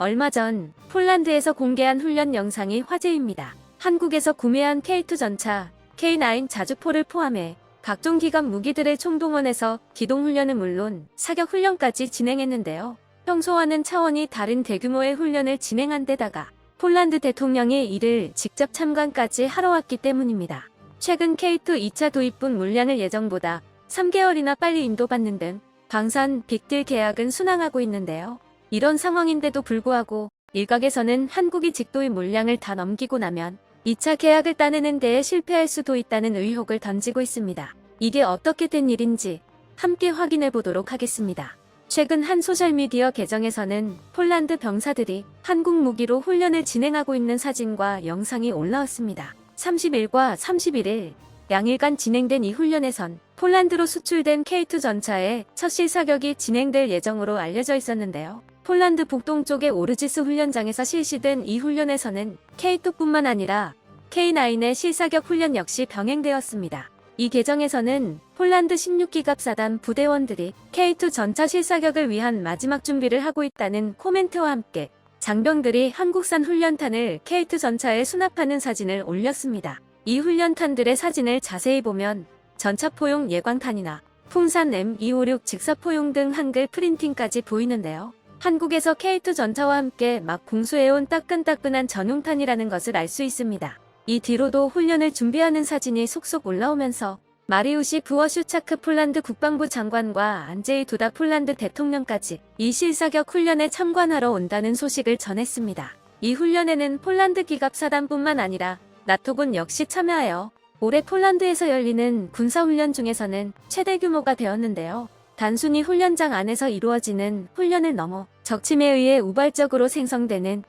얼마 전 폴란드에서 공개한 훈련 영상이 화제입니다. 한국에서 구매한 K2 전차, K9 자주포를 포함해 각종 기갑 무기들을 총동원해서 기동훈련은 물론 사격훈련까지 진행했는데요. 평소와는 차원이 다른 대규모의 훈련을 진행한 데다가 폴란드 대통령이 이를 직접 참관까지 하러 왔기 때문입니다. 최근 K2 2차 도입분 물량을 예정보다 3개월이나 빨리 인도받는 등 방산 빅딜 계약은 순항하고 있는데요. 이런 상황인데도 불구하고 일각에서는 한국이 직도입 물량을 다 넘기고 나면 2차 계약을 따내는 데에 실패할 수도 있다는 의혹을 던지고 있습니다. 이게 어떻게 된 일인지 함께 확인해 보도록 하겠습니다. 최근 한 소셜미디어 계정에서는 폴란드 병사들이 한국 무기로 훈련을 진행하고 있는 사진과 영상이 올라왔습니다. 30일과 31일 양일간 진행된 이 훈련에선 폴란드로 수출된 K2 전차의 첫 실사격이 진행될 예정으로 알려져 있었는데요. 폴란드 북동쪽의 오르지스 훈련장에서 실시된 이 훈련에서는 K2뿐만 아니라 K9의 실사격 훈련 역시 병행되었습니다. 이 계정에서는 폴란드 16기갑 사단 부대원들이 K2 전차 실사격을 위한 마지막 준비를 하고 있다는 코멘트와 함께 장병들이 한국산 훈련탄을 K2 전차에 수납하는 사진을 올렸습니다. 이 훈련탄들의 사진을 자세히 보면 전차포용 예광탄이나 풍산 M256 직사포용 등 한글 프린팅까지 보이는데요. 한국에서 K2 전차와 함께 막 공수해온 따끈따끈한 전용탄이라는 것을 알 수 있습니다. 이 뒤로도 훈련을 준비하는 사진이 속속 올라오면서 마리우시 부어슈차크 폴란드 국방부 장관과 안제이 두다 폴란드 대통령까지 이 실사격 훈련에 참관하러 온다는 소식을 전했습니다. 이 훈련에는 폴란드 기갑 사단뿐만 아니라 나토군 역시 참여하여 올해 폴란드에서 열리는 군사훈련 중에서는 최대 규모가 되었는데요. 단순히 훈련장 안에서 이루어지는 훈련을 넘어 적침에 의해 우발적으로 생성되는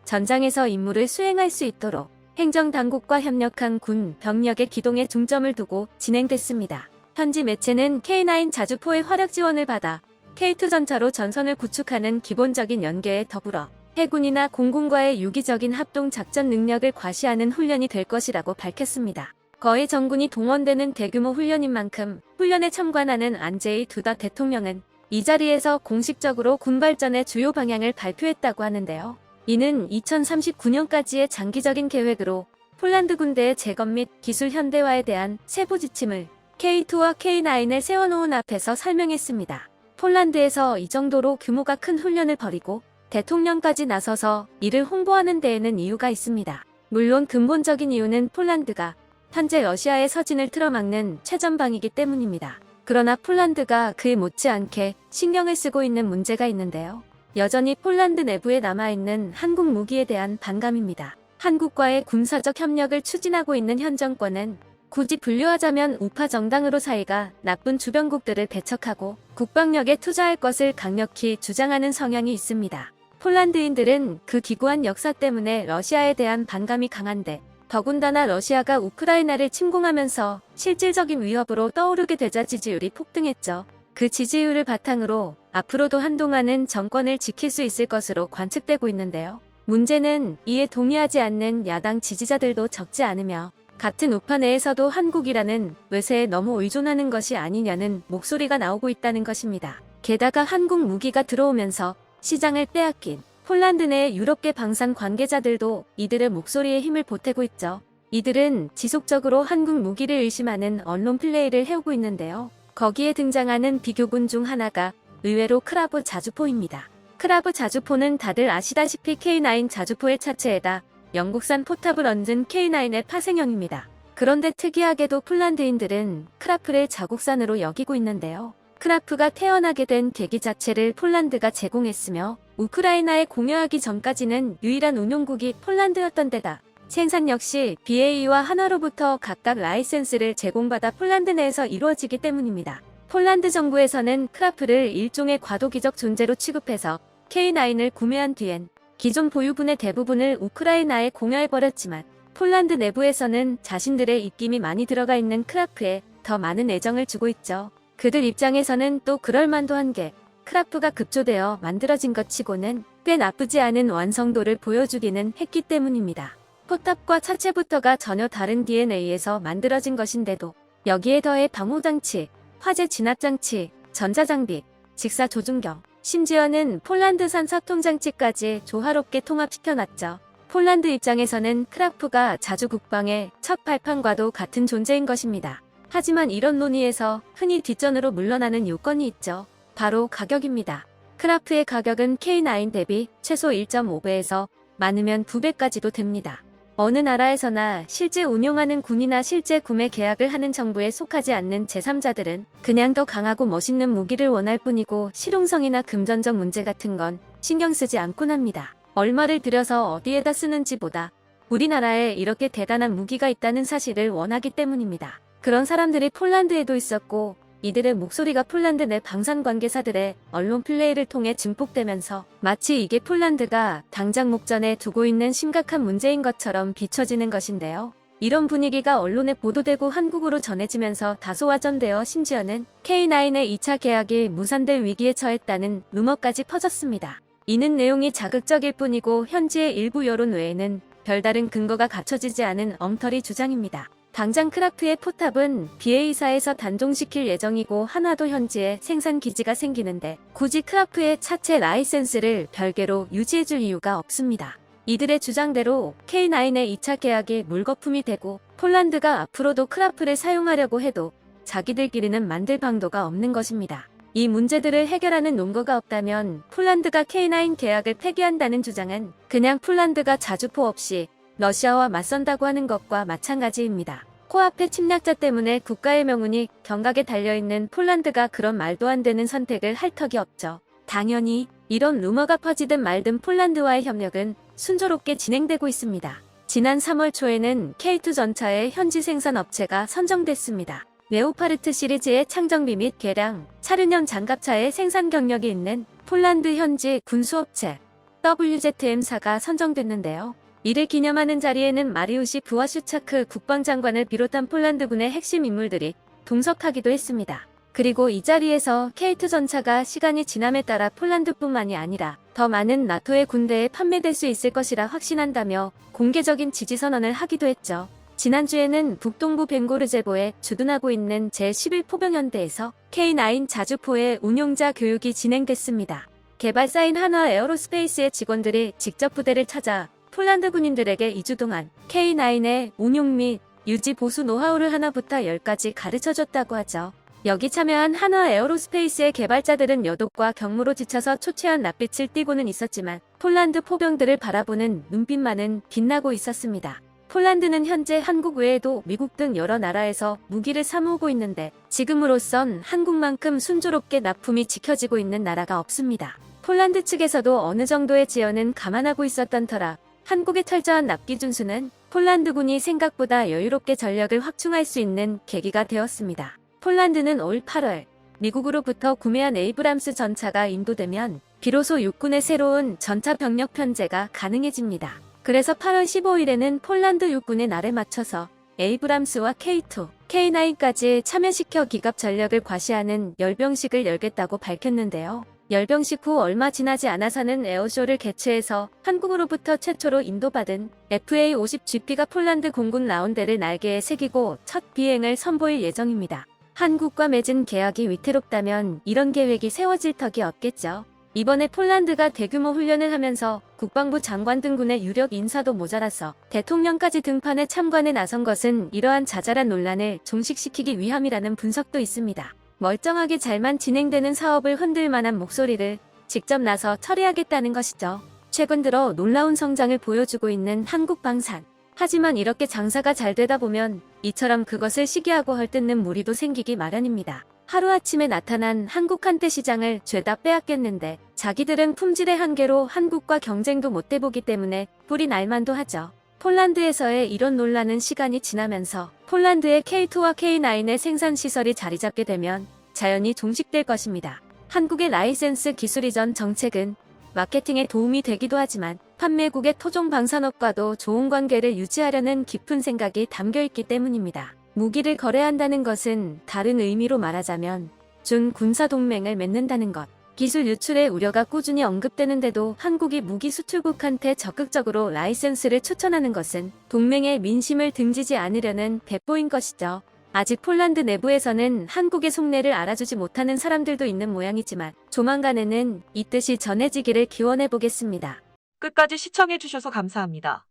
전장에서 임무를 수행할 수 있도록 행정당국과 협력한 군, 병력의 기동에 중점을 두고 진행됐습니다. 현지 매체는 K9 자주포의 화력 지원을 받아 K2 전차로 전선을 구축하는 기본적인 연계에 더불어 해군이나 공군과의 유기적인 합동 작전 능력을 과시하는 훈련이 될 것이라고 밝혔습니다. 거의 전군이 동원되는 대규모 훈련인 만큼 훈련에 참관하는 안제이 두다 대통령은 이 자리에서 공식적으로 군발전의 주요 방향을 발표했다고 하는데요. 이는 2039년까지의 장기적인 계획으로 폴란드 군대의 재건 및 기술 현대화에 대한 세부 지침을 K2와 K9에 세워놓은 앞에서 설명했습니다. 폴란드에서 이 정도로 규모가 큰 훈련을 벌이고 대통령까지 나서서 이를 홍보하는 데에는 이유가 있습니다. 물론 근본적인 이유는 폴란드가 현재 러시아의 서진을 틀어막는 최전방이기 때문입니다. 그러나 폴란드가 그에 못지않게 신경을 쓰고 있는 문제가 있는데요. 여전히 폴란드 내부에 남아있는 한국 무기에 대한 반감입니다. 한국과의 군사적 협력을 추진하고 있는 현 정권은 굳이 분류하자면 우파 정당으로 사이가 나쁜 주변국들을 배척하고 국방력에 투자할 것을 강력히 주장하는 성향이 있습니다. 폴란드인들은 그 기구한 역사 때문에 러시아에 대한 반감이 강한데 더군다나 러시아가 우크라이나를 침공하면서 실질적인 위협으로 떠오르게 되자 지지율이 폭등했죠. 그 지지율을 바탕으로 앞으로도 한동안은 정권을 지킬 수 있을 것으로 관측되고 있는데요. 문제는 이에 동의하지 않는 야당 지지자들도 적지 않으며 같은 우파 내에서도 한국이라는 외세에 너무 의존하는 것이 아니냐는 목소리가 나오고 있다는 것입니다. 게다가 한국 무기가 들어오면서 시장을 빼앗긴 폴란드 내 유럽계 방산 관계자들도 이들의 목소리에 힘을 보태고 있죠. 이들은 지속적으로 한국 무기를 의심하는 언론 플레이를 해오고 있는데요. 거기에 등장하는 비교군 중 하나가 의외로 크라브 자주포입니다. 크라브 자주포는 다들 아시다시피 K9 자주포의 차체에다 영국산 포탑을 얹은 K9의 파생형입니다. 그런데 특이하게도 폴란드인들은 크라프를 자국산으로 여기고 있는데요. 크라프가 태어나게 된 계기 자체를 폴란드가 제공했으며 우크라이나에 공여하기 전까지는 유일한 운용국이 폴란드였던 데다 생산 역시 BAE와 한화로부터 각각 라이센스를 제공받아 폴란드 내에서 이루어지기 때문입니다. 폴란드 정부에서는 크라프를 일종의 과도기적 존재로 취급해서 K9을 구매한 뒤엔 기존 보유분의 대부분을 우크라이나에 공여해버렸지만 폴란드 내부에서는 자신들의 입김이 많이 들어가 있는 크라프에 더 많은 애정을 주고 있죠. 그들 입장에서는 또 그럴만도 한 게 크라프가 급조되어 만들어진 것 치고는 꽤 나쁘지 않은 완성도를 보여주기는 했기 때문입니다. 포탑과 차체부터가 전혀 다른 DNA에서 만들어진 것인데도 여기에 더해 방호장치, 화재 진압장치, 전자장비, 직사 조준경, 심지어는 폴란드산 사통장치까지 조화롭게 통합시켜놨죠. 폴란드 입장에서는 크라프가 자주 국방의 첫 발판과도 같은 존재인 것입니다. 하지만 이런 논의에서 흔히 뒷전으로 물러나는 요건이 있죠. 바로 가격입니다. 크라프의 가격은 K9 대비 최소 1.5배에서 많으면 2배까지도 됩니다. 어느 나라에서나 실제 운용하는 군이나 실제 구매 계약을 하는 정부에 속하지 않는 제3자들은 그냥 더 강하고 멋있는 무기를 원할 뿐이고 실용성이나 금전적 문제 같은 건 신경 쓰지 않곤 합니다. 얼마를 들여서 어디에다 쓰는지보다 우리나라에 이렇게 대단한 무기가 있다는 사실을 원하기 때문입니다. 그런 사람들이 폴란드에도 있었고 이들의 목소리가 폴란드 내 방산 관계사들의 언론 플레이를 통해 증폭되면서 마치 이게 폴란드가 당장 목전에 두고 있는 심각한 문제인 것처럼 비춰지는 것인데요. 이런 분위기가 언론에 보도되고 한국으로 전해지면서 다소 와전되어 심지어는 K9의 2차 계약이 무산될 위기에 처했다는 루머까지 퍼졌습니다. 이는 내용이 자극적일 뿐이고 현지의 일부 여론 외에는 별다른 근거가 갖춰지지 않은 엉터리 주장입니다. 당장 크라프의 포탑은 BA사에서 단종시킬 예정이고 하나도 현지에 생산 기지가 생기는데 굳이 크라프의 차체 라이센스를 별개로 유지해줄 이유가 없습니다. 이들의 주장대로 K9의 2차 계약이 물거품이 되고 폴란드가 앞으로도 크라프를 사용하려고 해도 자기들끼리는 만들 방도가 없는 것입니다. 이 문제들을 해결하는 논거가 없다면 폴란드가 K9 계약을 폐기한다는 주장은 그냥 폴란드가 자주포 없이 러시아와 맞선다고 하는 것과 마찬가지입니다. 코앞의 침략자 때문에 국가의 명운이 경각에 달려있는 폴란드가 그런 말도 안 되는 선택을 할 턱이 없죠. 당연히 이런 루머가 퍼지든 말든 폴란드와의 협력은 순조롭게 진행되고 있습니다. 지난 3월 초에는 K2 전차의 현지 생산 업체가 선정됐습니다. 레오파르트 시리즈의 창정비 및 개량, 차륜형 장갑차의 생산 경력이 있는 폴란드 현지 군수업체 WZM사가 선정됐는데요. 이를 기념하는 자리에는 마리우시 부와슈차크 국방장관을 비롯한 폴란드군의 핵심 인물들이 동석하기도 했습니다. 그리고 이 자리에서 K2 전차가 시간이 지남에 따라 폴란드뿐만이 아니라 더 많은 나토의 군대에 판매될 수 있을 것이라 확신한다며 공개적인 지지선언을 하기도 했죠. 지난주에는 북동부 벵고르제보에 주둔하고 있는 제11포병연대에서 K9 자주포의 운용자 교육이 진행됐습니다. 개발사인 한화 에어로스페이스의 직원들이 직접 부대를 찾아 폴란드 군인들에게 2주 동안 K9의 운용 및 유지 보수 노하우를 하나부터 10까지 가르쳐줬다고 하죠. 여기 참여한 한화 에어로스페이스의 개발자들은 여독과 경무로 지쳐서 초췌한 낯빛을 띠고는 있었지만 폴란드 포병들을 바라보는 눈빛만은 빛나고 있었습니다. 폴란드는 현재 한국 외에도 미국 등 여러 나라에서 무기를 사모으고 있는데 지금으로선 한국만큼 순조롭게 납품이 지켜지고 있는 나라가 없습니다. 폴란드 측에서도 어느 정도의 지연은 감안하고 있었던 터라 한국의 철저한 납기 준수는 폴란드군이 생각보다 여유롭게 전력을 확충할 수 있는 계기가 되었습니다. 폴란드는 올 8월 미국으로부터 구매한 에이브람스 전차가 인도되면 비로소 육군의 새로운 전차 병력 편제가 가능해집니다. 그래서 8월 15일에는 폴란드 육군의 날에 맞춰서 에이브람스와 K2, K9까지 참여시켜 기갑 전력을 과시하는 열병식을 열겠다고 밝혔는데요. 열병식 후 얼마 지나지 않아서는 에어쇼를 개최해서 한국으로부터 최초로 인도받은 FA-50GP가 폴란드 공군 라운드를 날개에 새기고 첫 비행을 선보일 예정입니다. 한국과 맺은 계약이 위태롭다면 이런 계획이 세워질 턱이 없겠죠. 이번에 폴란드가 대규모 훈련을 하면서 국방부 장관 등 군의 유력 인사도 모자라서 대통령까지 등판에 참관에 나선 것은 이러한 자잘한 논란을 종식시키기 위함이라는 분석도 있습니다. 멀쩡하게 잘만 진행되는 사업을 흔들 만한 목소리를 직접 나서 처리하겠다는 것이죠. 최근 들어 놀라운 성장을 보여주고 있는 한국 방산. 하지만 이렇게 장사가 잘 되다 보면 이처럼 그것을 시기하고 헐뜯는 무리도 생기기 마련입니다. 하루아침에 나타난 한국 한때 시장을 죄다 빼앗겼는데 자기들은 품질의 한계로 한국과 경쟁도 못 해보기 때문에 뿔이 날만도 하죠. 폴란드에서의 이런 논란은 시간이 지나면서 폴란드의 K2와 K9의 생산시설이 자리잡게 되면 자연히 종식될 것입니다. 한국의 라이센스 기술 이전 정책은 마케팅에 도움이 되기도 하지만 판매국의 토종 방산업과도 좋은 관계를 유지하려는 깊은 생각이 담겨있기 때문입니다. 무기를 거래한다는 것은 다른 의미로 말하자면 준 군사동맹을 맺는다는 것. 기술 유출의 우려가 꾸준히 언급되는데도 한국이 무기 수출국한테 적극적으로 라이센스를 추천하는 것은 동맹의 민심을 등지지 않으려는 배포인 것이죠. 아직 폴란드 내부에서는 한국의 속내를 알아주지 못하는 사람들도 있는 모양이지만 조만간에는 이 뜻이 전해지기를 기원해 보겠습니다. 끝까지 시청해주셔서 감사합니다.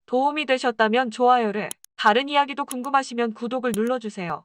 도움이 되셨다면 좋아요를, 다른 이야기도 궁금하시면 구독을 눌러주세요.